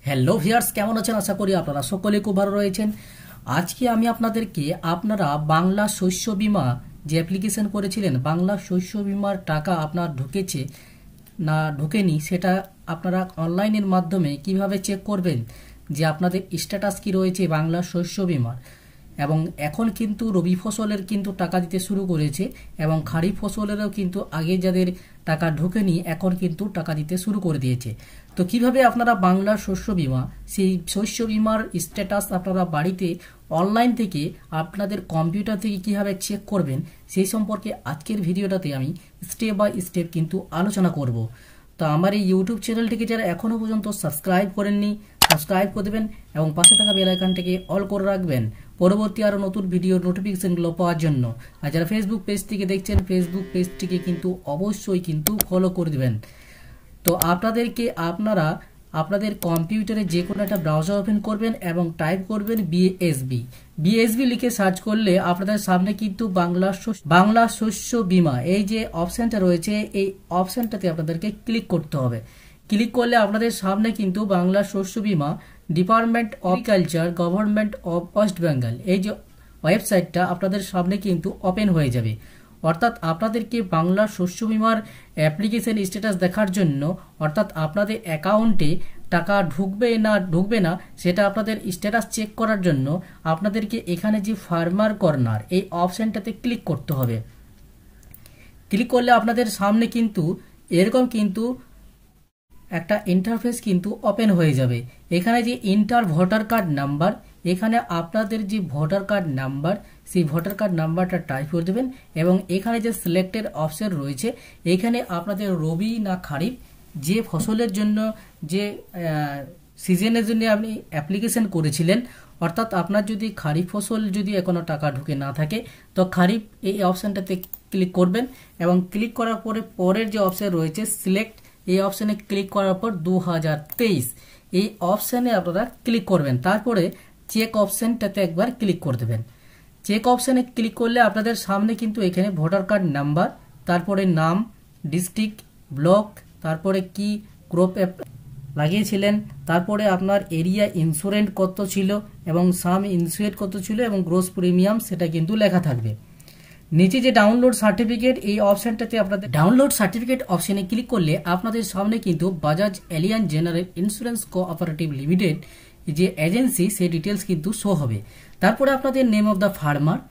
Hello viewers, কেমন আছেন? আশা করি আপনারা সকলেই খুব ভালো রয়েছেন। আজকে আমি আপনাদেরকে আপনারা বাংলা শস্য বীমা যে অ্যাপ্লিকেশন করেছিলেন, বাংলা শস্য বীমার টাকা আপনার ঢুকেছে না ঢুকেনি সেটা আপনারা অনলাইনের মাধ্যমে কিভাবে চেক করবেন যে আপনাদের স্ট্যাটাস কি রয়েছে বাংলা শস্য বীমার। এবং এখন কিন্তু রবি ফসলের কিন্তু টাকা দিতে শুরু করেছে এবং খারিফ ফসলেরও কিন্তু আগে যাদের টাকা ঢোকেনি এখন কিন্তু টাকা দিতে শুরু করে দিয়েছে। তো কিভাবে আপনারা বাংলা শস্য বীমা সেই শস্য বীমার স্ট্যাটাস আপনারা বাড়িতে অনলাইন থেকে আপনাদের কম্পিউটার থেকে কিভাবে চেক করবেন সেই সম্পর্কে আজকের ভিডিওটাতে আমি স্টেপ বাই স্টেপ কিন্তু আলোচনা করব। তো আমার এই ইউটিউব চ্যানেলটিকে যারা এখনও পর্যন্ত সাবস্ক্রাইব করেননি সাবস্ক্রাইব করে দেবেন এবং পাশে থাকা বেল আইকনটিকে অল করে রাখবেন পরবর্তী আরও নতুন ভিডিওর নোটিফিকেশনগুলো পাওয়ার জন্য। আর যারা ফেসবুক পেজ থেকে দেখছেন ফেসবুক পেজটিকে কিন্তু অবশ্যই কিন্তু ফলো করে দেবেন। তো আপনাদেরকে আপনারা আপনাদের কম্পিউটারে যে কোনো একটা ব্রাউজার ওপেন করবেন এবং টাইপ করবেন বিএসবি লিখে সার্চ করলে আপনাদের সামনে কিন্তু বাংলা শস্য বীমা এই যে অপশানটা রয়েছে এই অপশানটাতে আপনাদেরকে ক্লিক করতে হবে। ক্লিক করলে আপনাদের সামনে কিন্তু বাংলা শস্য বীমা department of agriculture government of West Bengal এই যে ওয়েবসাইটটা আপনাদের সামনে কিন্তু ওপেন হয়ে যাবে। অর্থাৎ আপনাদেরকে বাংলা শস্য বীমার অ্যাপ্লিকেশন স্ট্যাটাস দেখার জন্য অর্থাৎ আপনাদের অ্যাকাউন্টে টাকা ঢুকবে না সেটা আপনাদের স্ট্যাটাস চেক করার জন্য আপনাদেরকে এখানে যে ফার্মার কর্নার এই অপশানটাতে ক্লিক করতে হবে। ক্লিক করলে আপনাদের সামনে কিন্তু এরকম কিন্তু একটা ইন্টারফেস কিন্তু ওপেন হয়ে যাবে। এখানে যে ইন্টার ভোটার কার্ড নাম্বার, এখানে আপনাদের যে ভোটার কার্ড নাম্বার সেই ভোটার কার্ড নাম্বারটা টাইপ করে দেবেন এবং এখানে যে সিলেক্টেড অপশন রয়েছে এখানে আপনাদের রবি না খারিফ যে ফসলের জন্য যে সিজনের জন্য আপনি অ্যাপ্লিকেশন করেছিলেন অর্থাৎ আপনার যদি খারিফ ফসল যদি এখনো টাকা ঢুকে না থাকে তো খারিফ এই অপশানটাতে ক্লিক করবেন এবং ক্লিক করার পরে পরের যে অপশন রয়েছে সিলেক্ট এই অপশানে ক্লিক করার পর 2023 এই অপশানে আপনারা ক্লিক করবেন। তারপরে চেক অপশানটাতে একবার ক্লিক করে দেবেন। চেক অপশানে ক্লিক করলে আপনাদের সামনে কিন্তু এখানে ভোটার কার্ড নাম্বার, তারপরে নাম, ডিস্ট্রিক্ট, ব্লক, তারপরে কি ক্রপ লাগিয়েছিলেন, তারপরে আপনার এরিয়া ইন্স্যুরেন্স কত ছিল এবং সাম ইন্স্যুরেন্স কত ছিল এবং গ্রোস প্রিমিয়াম সেটা কিন্তু লেখা থাকবে। নিচে যে ডাউনলোড সার্টিফিকেট এই অপশনটাতে আপনাদের ডাউনলোড সার্টিফিকেট অপশনে ক্লিক করলে আপনাদের সামনে কিন্তু Bajaj alien general insurance cooperative limited যে এজেন্সি সেই ডিটেলস কিন্তু শো হবে। তারপরে আপনাদের নেম অফ দ্য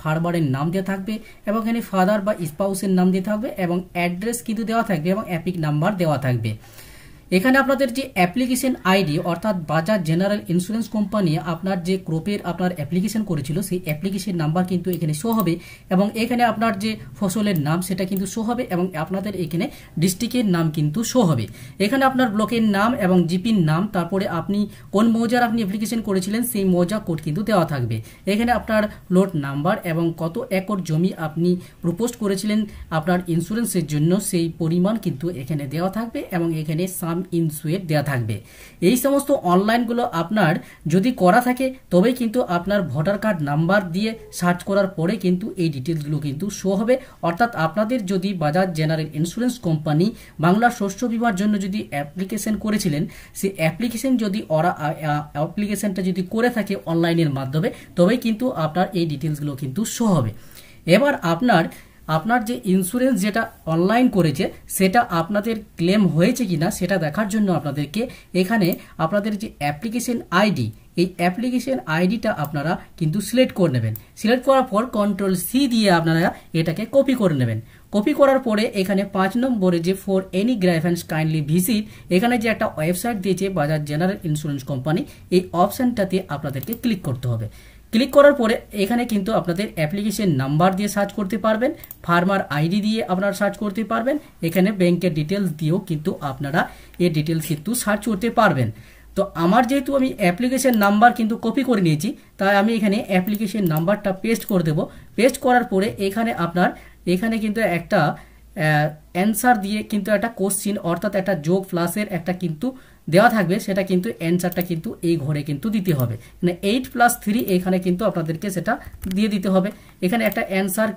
ফার্মারের নাম দেওয়া থাকবে এবং এখানে ফাদার বা স্পাউসের নাম দিতে থাকবে এবং অ্যাড্রেস কিন্তু দেওয়া থাকবে এবং অ্যাপিক নাম্বার দেওয়া থাকবে। এখানে আপনাদের যে অ্যাপ্লিকেশন আইডি অর্থাৎ বাজাজ জেনারেল ইন্স্যুরেন্স কোম্পানি আপনার যে ক্রপের আপনার অ্যাপ্লিকেশন করেছিল সেই অ্যাপ্লিকেশন নাম্বার কিন্তু এখানে শো হবে এবং এখানে আপনার যে ফসলের নাম সেটা কিন্তু শো হবে এবং আপনাদের এখানে ডিস্ট্রিক্টের নাম কিন্তু শো হবে। এখানে আপনার ব্লকের নাম এবং জিপির নাম, তারপরে আপনি কোন মৌজার আপনি অ্যাপ্লিকেশন করেছিলেন সেই মৌজা কোড কিন্তু দেওয়া থাকবে। এখানে আপনার প্লট নাম্বার এবং কত একর জমি আপনি প্রপোজ করেছিলেন আপনার ইন্স্যুরেন্সের জন্য সেই পরিমাণ কিন্তু এখানে দেওয়া থাকবে এবং এখানে সাম ইন্স্যুরেন্স দেওয়া থাকবে। এই সমস্ত অনলাইনগুলো আপনার যদি করা থাকে তবেই কিন্তু আপনার ভোটার কার্ড নাম্বার দিয়ে সার্চ করার পরে কিন্তু এই ডিটেলসগুলো কিন্তু শো হবে। অর্থাৎ আপনাদের যদি Bajaj general insurance company Bangla শস্য বীমার জন্য যদি অ্যাপ্লিকেশন করেছিলেন সেই অ্যাপ্লিকেশন যদি অ্যাপ্লিকেশনটা যদি করে থাকে অনলাইনের মাধ্যমে তবেই কিন্তু আপনার এই ডিটেলসগুলো কিন্তু শো হবে। এবার আপনার যে ইন্স্যুরেন্স যেটা অনলাইন করেছে সেটা আপনাদের ক্লেম হয়েছে কিনা সেটা দেখার জন্য আপনাদেরকে এখানে আপনাদের যে অ্যাপ্লিকেশন আইডি এই অ্যাপ্লিকেশন আইডিটা আপনারা কিন্তু সিলেক্ট করে নেবেন। সিলেক্ট করার পর Ctrl+C দিয়ে আপনারা এটাকে কপি করে নেবেন। কপি করার পরে এখানে 5 নম্বরে যে ফর এনি গ্রাইভেন্স কাইন্ডলি ভিজিট এখানে যে একটা ওয়েবসাইট দিয়েছে বাজাজ জেনারেল ইন্স্যুরেন্স কোম্পানি এই অপশানটাতে আপনাদেরকে ক্লিক করতে হবে। ক্লিক করার পরে এখানে কিন্তু আপনাদের অ্যাপ্লিকেশন নাম্বার দিয়ে সার্চ করতে পারবেন, ফার্মার আইডি দিয়ে আপনারা সার্চ করতে পারবেন, এখানে ব্যাংকের ডিটেলস দিয়েও কিন্তু আপনারা এই ডিটেলস কিন্তু সার্চ করতে পারবেন। তো আমার যেহেতু আমি অ্যাপ্লিকেশন নাম্বার কিন্তু কপি করে নিয়েছি তাই আমি এখানে অ্যাপ্লিকেশন নাম্বারটা পেস্ট করে দেব। পেস্ট করার পরে এখানে কিন্তু একটা অ্যান্সার দিয়ে কিন্তু একটা কোশ্চিন অর্থাৎ একটা যোগ প্লাসের একটা কিন্তু দেওয়া থাকবে সেটা কিন্তু অ্যান্সারটা কিন্তু এই ঘরে কিন্তু দিতে হবে। মানে 8+3 এখানে কিন্তু আপনাদেরকে সেটা দিয়ে দিতে হবে। এখানে একটা অ্যান্সার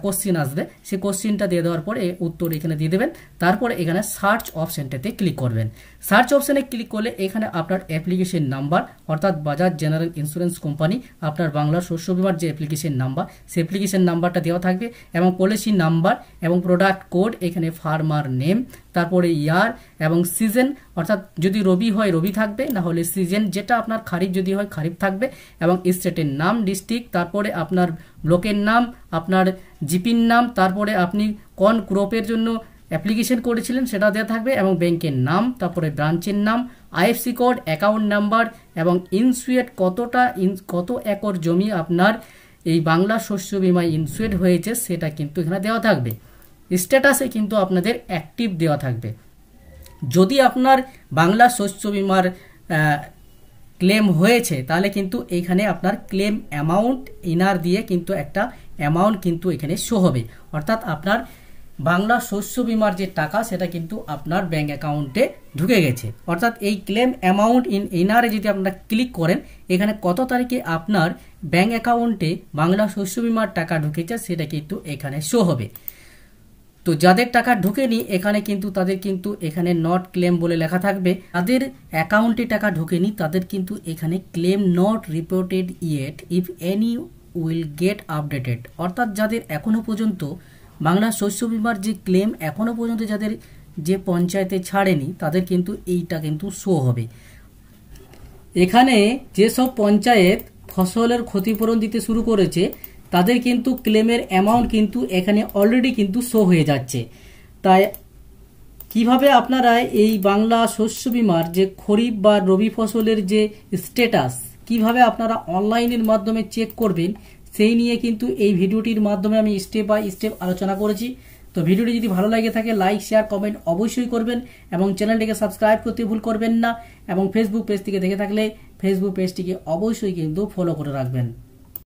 কোশ্চিন আসবে সেই কোশ্চিনটা দিয়ে দেওয়ার পর এই উত্তর এখানে দিয়ে দেবেন। তারপরে এখানে সার্চ অপশনটাতে ক্লিক করবেন। সার্চ অপশানে ক্লিক করলে এখানে আপনার অ্যাপ্লিকেশন নাম্বার অর্থাৎ বাজাজ জেনারেল ইন্স্যুরেন্স কোম্পানি আপনার বাংলা শস্য বিমার যে অ্যাপ্লিকেশন নাম্বার সেই অ্যাপ্লিকেশন নাম্বারটা দেওয়া থাকবে এবং পলিসি নাম্বার এবং প্রোডাক্ট কোড, এখানে ফার্মার নেম, তারপরে ইয়ার এবং সিজন, অর্থাৎ যদি রবি হয় রবি থাকবে, না হলে সিজন যেটা আপনার খারিফ যদি হয় খারিফ থাকবে, এবং স্টেটের নাম, ডিস্ট্রিক্ট, তারপরে আপনার ব্লকের নাম, আপনার জিপির নাম, তারপরে আপনি কোন ক্রপের জন্য অ্যাপ্লিকেশন করেছিলেন সেটা দেওয়া থাকবে, এবং ব্যাংকের নাম, তারপরে ব্রাঞ্চের নাম, আইএফসি কোড, অ্যাকাউন্ট নাম্বার এবং ইনসুয়েড কত একর জমি আপনার এই বাংলা শস্য বিমায় ইনসুয়েড হয়েছে সেটা কিন্তু এখানে দেওয়া থাকবে। স্ট্যাটাসে কিন্তু আপনাদের অ্যাক্টিভ দেওয়া থাকবে। যদি আপনার বাংলা শস্য বিমার ক্লেম হয়েছে তাহলে কিন্তু এইখানে আপনার ক্লেম অ্যামাউন্ট ইনার দিয়ে কিন্তু একটা অ্যামাউন্ট কিন্তু এখানে শো হবে, অর্থাৎ আপনার বাংলা শস্য বিমার যে টাকা সেটা কিন্তু আপনার ব্যাংক অ্যাকাউন্টে ঢুকে গেছে। অর্থাৎ এই ক্লেম অ্যামাউন্ট ইনারে যদি আপনারা ক্লিক করেন এখানে কত তারিখে আপনার ব্যাংক অ্যাকাউন্টে বাংলা শস্য বিমার টাকা ঢুকেছে সেটা কিন্তু এখানে শো হবে। তো যাদের টাকা ঢুকেনি এখানে কিন্তু তাদের কিন্তু এখানে নট ক্লেম বলে লেখা থাকবে। তাদের অ্যাকাউন্টে টাকা ঢুকেনি তাদের কিন্তু এখানে claim not reported yet if any will get updated, অর্থাৎ যাদের এখনো পর্যন্ত বাংলা শস্য বিমার যে ক্লেম এখনো পর্যন্ত যাদের যে পঞ্চায়েতে ছাড়েনি তাদের কিন্তু এইটা কিন্তু শো হবে। এখানে যেসব পঞ্চায়েত ফসলের ক্ষতিপূরণ দিতে শুরু করেছে তাদের কিন্তু ক্লেমের অ্যামাউন্ট কিন্তু এখানে অলরেডি কিন্তু শো হয়ে যাচ্ছে। তাই কিভাবে আপনারা এই বাংলা শস্য বিমার যে খরিফ বা রবি ফসলের যে স্ট্যাটাস কিভাবে আপনারা অনলাইনের মাধ্যমে চেক করবেন সেই নিয়ে কিন্তু এই ভিডিওটির মাধ্যমে আমি স্টেপ বাই স্টেপ আলোচনা করেছি। তো ভিডিওটি যদি ভালো লাগে থাকে লাইক শেয়ার কমেন্ট অবশ্যই করবেন এবং চ্যানেলটিকে সাবস্ক্রাইব করতে ভুল করবেন না, এবং ফেসবুক পেজ থেকে দেখে থাকলে ফেসবুক পেজটিকে অবশ্যই কিন্তু ফলো করে রাখবেন।